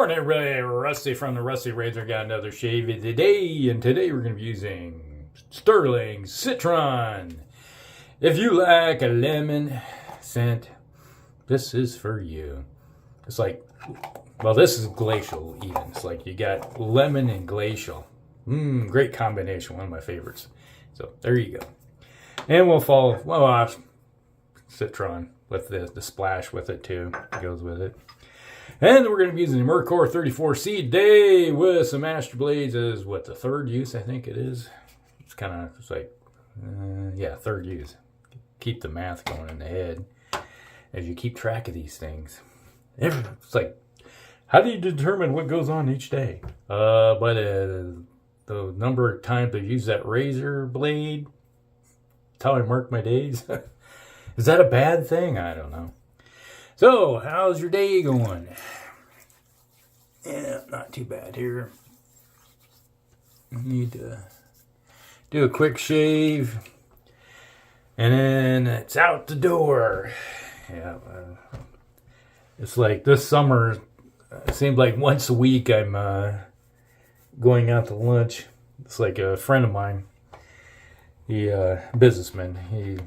morning, everybody. Rusty from the Rusty Razor got another shave today, and today we're going to be using Stirling Citron. If you like a lemon scent, this is for you. It's like, well, this is glacial even. It's like you got lemon and glacial. Great combination. One of my favorites. So there you go. And we'll follow, well, Citron with the splash with it too. Goes with it. And we're going to be using the Merkur 34C today with some Astra blades as what, the third use, I think it is. It's kind of, it's like, yeah, third use. Keep the math going in the head as you keep track of these things. It's like, how do you determine what goes on each day? By the number of times I use that razor blade. That's how I mark my days. Is that a bad thing? I don't know. So, how's your day going? Yeah, not too bad here. Need to do a quick shave. And then it's out the door. Yeah, it's like this summer, it seems like once a week I'm going out to lunch. It's like a friend of mine, he businessman, he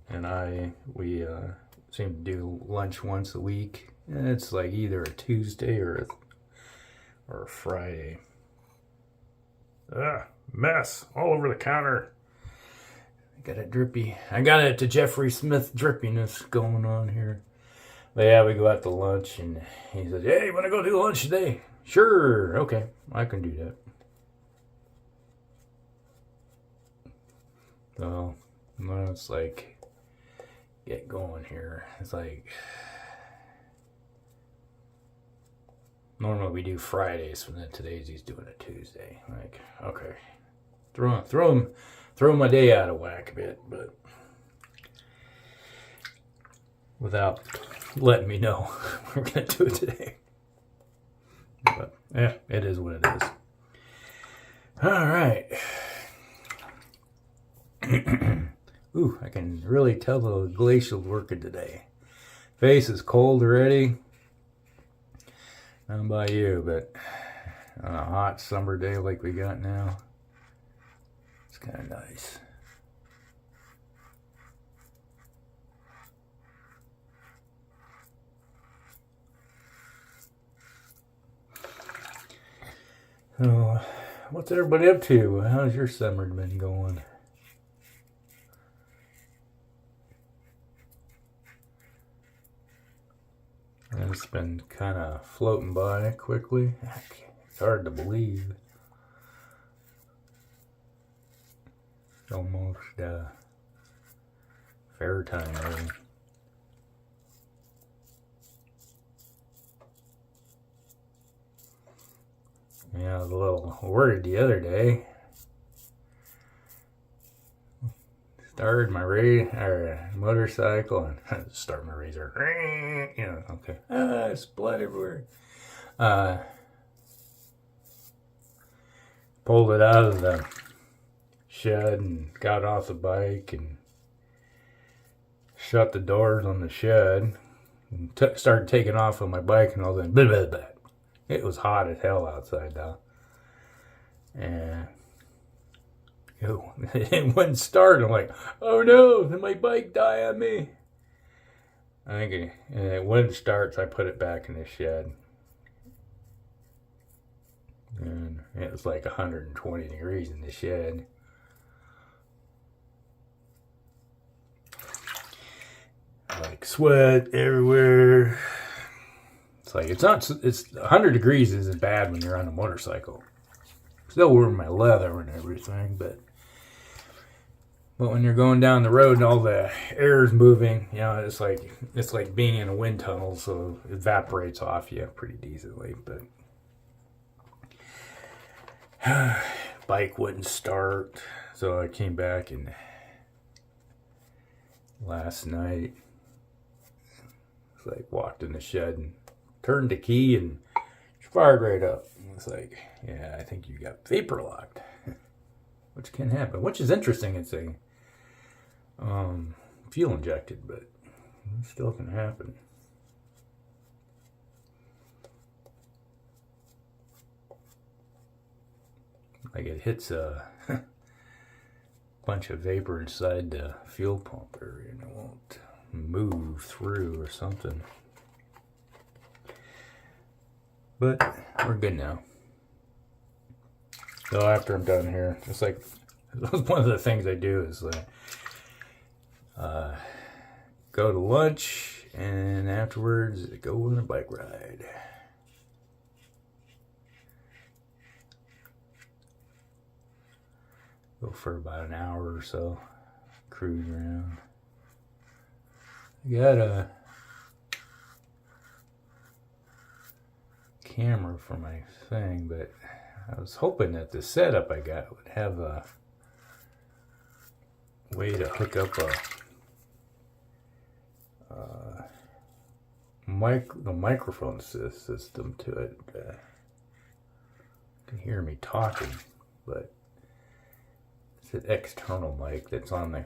and I, we seem to do lunch once a week. And it's like either a Tuesday or a Friday. Mess all over the counter. Got a drippy. I got it to Jeffrey Smith drippiness going on here. But yeah, we go out to lunch and he says, "Hey, you want to go do lunch today?" Sure, okay, I can do that. So, no, it's like, get going here. It's like, normally we do Fridays, and then today's he's doing a Tuesday. Like, okay, throw my day out of whack a bit, but without letting me know we're gonna do it today. But yeah, it is what it is. All right. Ooh, I can really tell the glacial's working today. Face is cold already. I don't know about you, but on a hot summer day like we got now, it's kind of nice. So, what's everybody up to? How's your summer been going? And it's been kind of floating by quickly. It's hard to believe. It's almost fair time, really. Yeah, I was a little worried the other day. Started my motorcycle and start my razor. You know, okay. It's blood everywhere. Pulled it out of the shed and got off the bike and shut the doors on the shed and started taking off on my bike and all that. Blah, blah, blah. It was hot as hell outside though. And it wouldn't start. I'm like, oh no, did my bike die on me? I think it wouldn't start, so I put it back in the shed. And it was like 120 degrees in the shed. Like sweat everywhere. It's like, it's 100 degrees isn't bad when you're on a motorcycle. Still wearing my leather and everything, but when you're going down the road and all the air is moving, you know, it's like being in a wind tunnel, so it evaporates off you pretty decently. But bike wouldn't start, so I came back and last night, it's like walked in the shed and turned the key and fired right up. It's like, yeah, I think you got vapor locked, which can happen. Which is interesting. It's a fuel injected, but it still can happen. like it hits a bunch of vapor inside the fuel pump area and it won't move through or something. But we're good now. So after I'm done here, it's like one of the things I do is like go to lunch and afterwards go on a bike ride. Go for about an hour or so, cruise around. I got a camera for my thing, but I was hoping that the setup I got would have a way to hook up the microphone system to it. You can hear me talking, but it's an external mic that's on the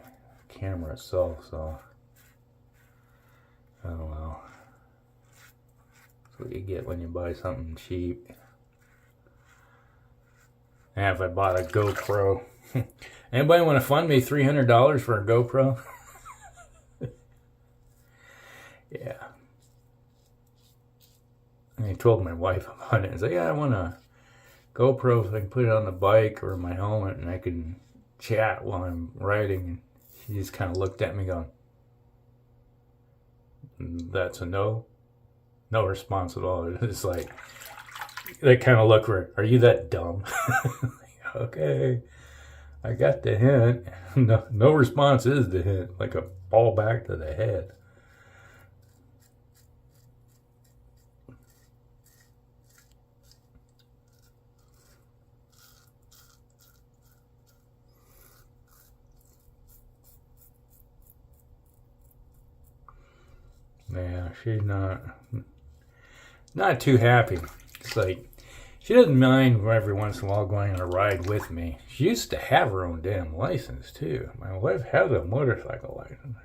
camera itself, so I don't know. That's what you get when you buy something cheap. And if I bought a GoPro, anybody want to fund me $300 for a GoPro? Yeah. I told my wife about it. I said, yeah, I want a GoPro so I can put it on the bike or my helmet and I can chat while I'm riding. And she just kind of looked at me going, that's a no? No response at all. It's like, that kind of look where, are you that dumb? Okay, I got the hint. No response is the hint. Like a ball back to the head. Yeah, she's not too happy. It's like, she doesn't mind every once in a while going on a ride with me. She used to have her own damn license too. My wife had a motorcycle license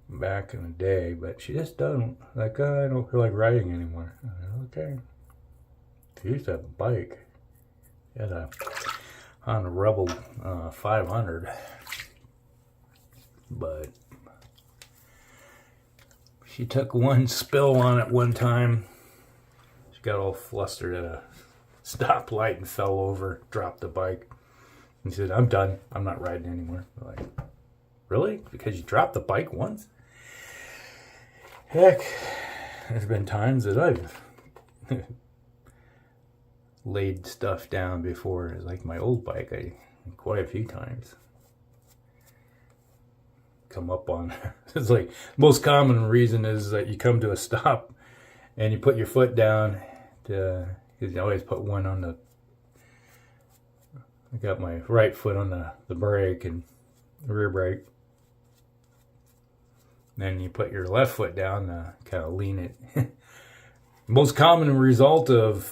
back in the day, but she just doesn't. Like, I don't feel like riding anymore. I said, okay. She used to have a bike. She had a Honda Rebel 500, but she took one spill on it one time. She got all flustered at a stoplight and fell over, dropped the bike. And she said, I'm done. I'm not riding anymore. I'm like, really? Because you dropped the bike once? Heck, there's been times that I've laid stuff down before. Like my old bike, quite a few times. Come up on it's like most common reason is that you come to a stop and you put your foot down because you always put one on the I got my right foot on the brake and the rear brake, then you put your left foot down to kind of lean it. Most common result of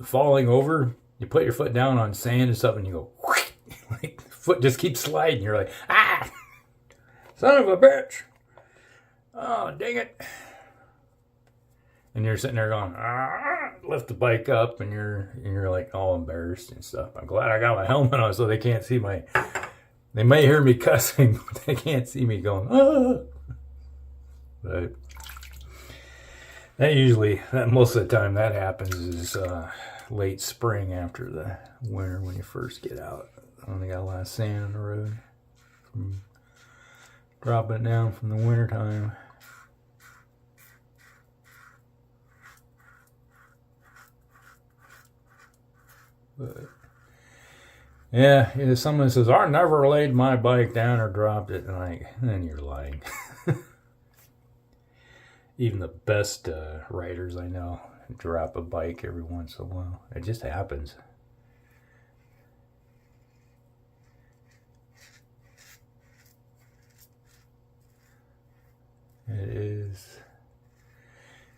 falling over, you put your foot down on sand or something and you go like the foot just keeps sliding. You're like, ah, son of a bitch. Oh, dang it. And you're sitting there going, lift the bike up, and you're like all embarrassed and stuff. I'm glad I got my helmet on so they can't see they may hear me cussing, but they can't see me going, ah. But most of the time that happens is late spring after the winter when you first get out. When they got a lot of sand on the road. Dropping it down from the winter time. But yeah, someone says, I never laid my bike down or dropped it. And then you're lying. Even the best riders I know drop a bike every once in a while. It just happens. It is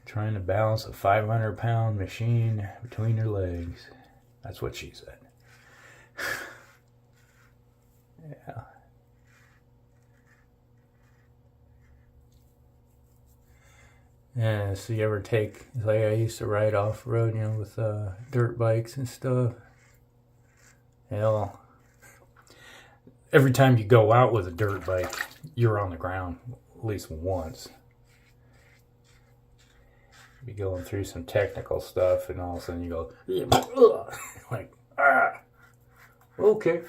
trying to balance a 500-pound machine between your legs. That's what she said. Yeah. Yeah, so you ever take, like I used to ride off-road, with dirt bikes and stuff. Hell, every time you go out with a dirt bike, you're on the ground at least once. Be going through some technical stuff, and all of a sudden you go, like, okay.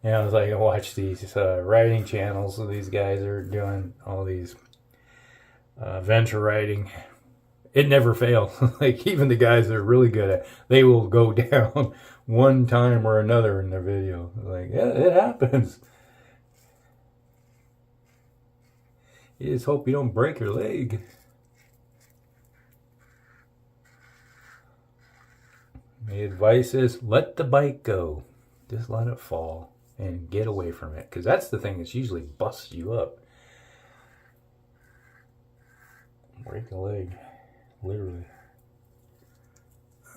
Yeah, it's like I watch these riding channels. So these guys are doing all these venture riding. It never fails. Like even the guys that are really good at it, they will go down one time or another in their video. Like, yeah, it happens. You just hope you don't break your leg. My advice is let the bike go. Just let it fall and get away from it. Because that's the thing that usually busts you up. Break a leg. Literally.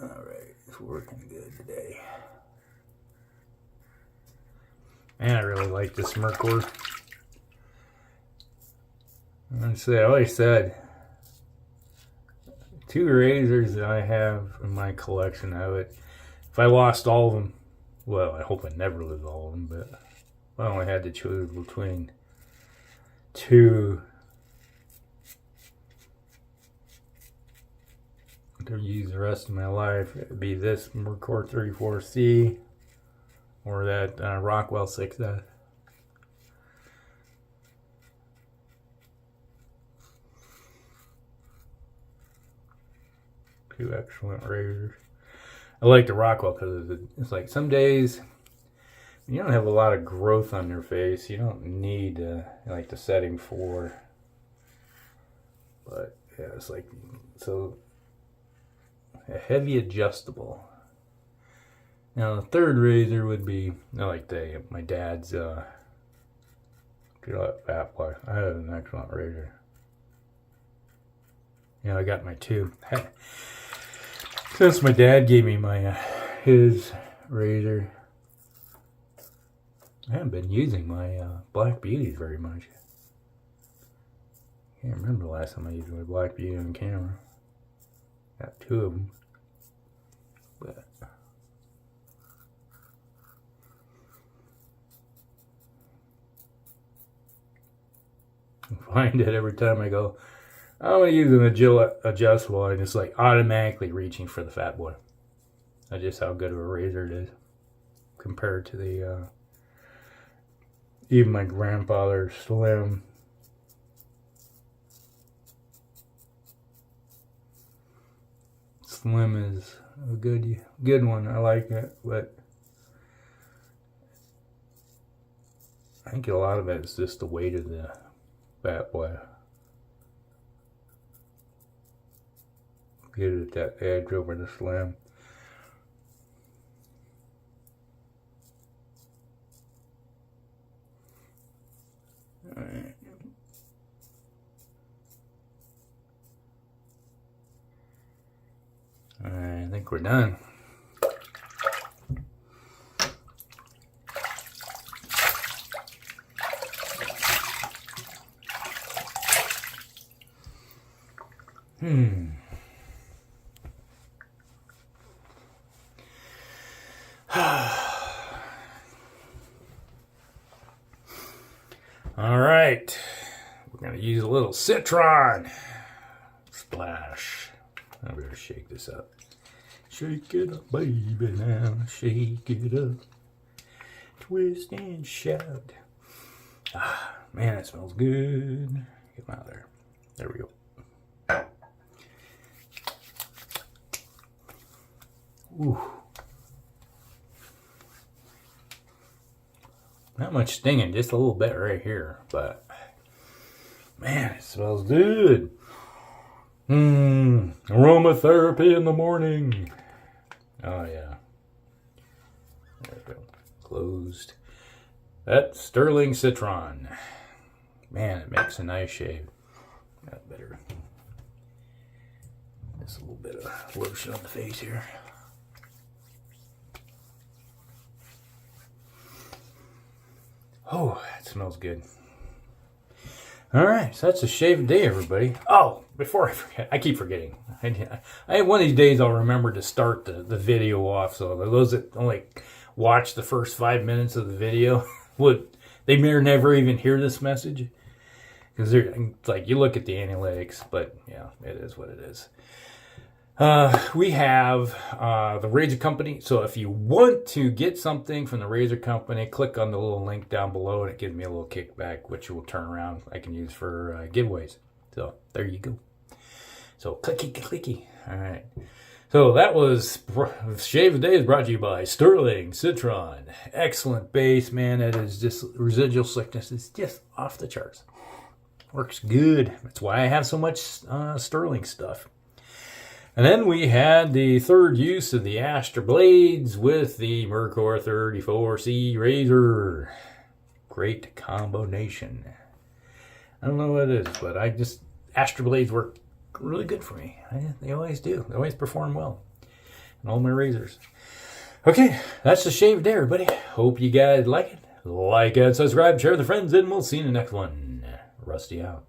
Alright, it's working good today. Man, I really like this Merkur. I always said, 2 razors that I have in my collection, if I lost all of them, well, I hope I never lose all of them, but if I only had to choose between 2 to use the rest of my life, it would be this Merkur 34C or that Rockwell 6S. Two excellent razors. I like the Rockwell because it's like some days when you don't have a lot of growth on your face, you don't need like the setting 4. But yeah, it's like so a heavy adjustable. Now the third razor would be like my dad's fat boy. I have an excellent razor. Yeah, I got my 2. Since my dad gave me my his razor, I haven't been using my Black Beauties very much. Can't remember the last time I used my Black Beauty on camera. Got 2 of them. But I find that every time I go, I'm going to use an adjustable, and it's like automatically reaching for the fat boy. That's just how good of a razor it is compared to the even my grandfather's Slim. Slim is a good one. I like it, but I think a lot of it is just the weight of the fat boy. Get it at that edge over the Slim. Alright. Alright, I think we're done. All right, we're gonna use a little Citron splash. I better shake this up. Shake it up, baby, now. Shake it up. Twist and shout. Ah, man, it smells good. Get them out there. There we go. Ooh. Not much stinging, just a little bit right here, but man, it smells good. Aromatherapy in the morning. Oh yeah. There we go. Closed. That's Stirling Citron. Man, it makes a nice shave. Got better. Just a little bit of lotion on the face here. Oh, it smells good. All right, so that's a shave day, everybody. Oh, before I forget, I keep forgetting. One of these days I'll remember to start the video off. So those that only watch the first 5 minutes of the video, they may or never even hear this message. Because it's like you look at the analytics, but yeah, it is what it is. We have the Razor Company. So if you want to get something from the Razor Company, click on the little link down below and it gives me a little kickback, which will turn around I can use for giveaways. So there you go. So clicky, clicky. All right. So that was Shave of the Day is brought to you by Stirling Citron. Excellent base, man. It is just residual slickness. It's just off the charts. Works good. That's why I have so much Stirling stuff. And then we had the third use of the Astra blades with the Merkur 34C razor. Great combination. I don't know what it is, but Astra blades work really good for me. They always do. They always perform well in all my razors. Okay, that's the shave day, everybody. Hope you guys like it. Like and subscribe, share with the friends, and we'll see you in the next one. Rusty out.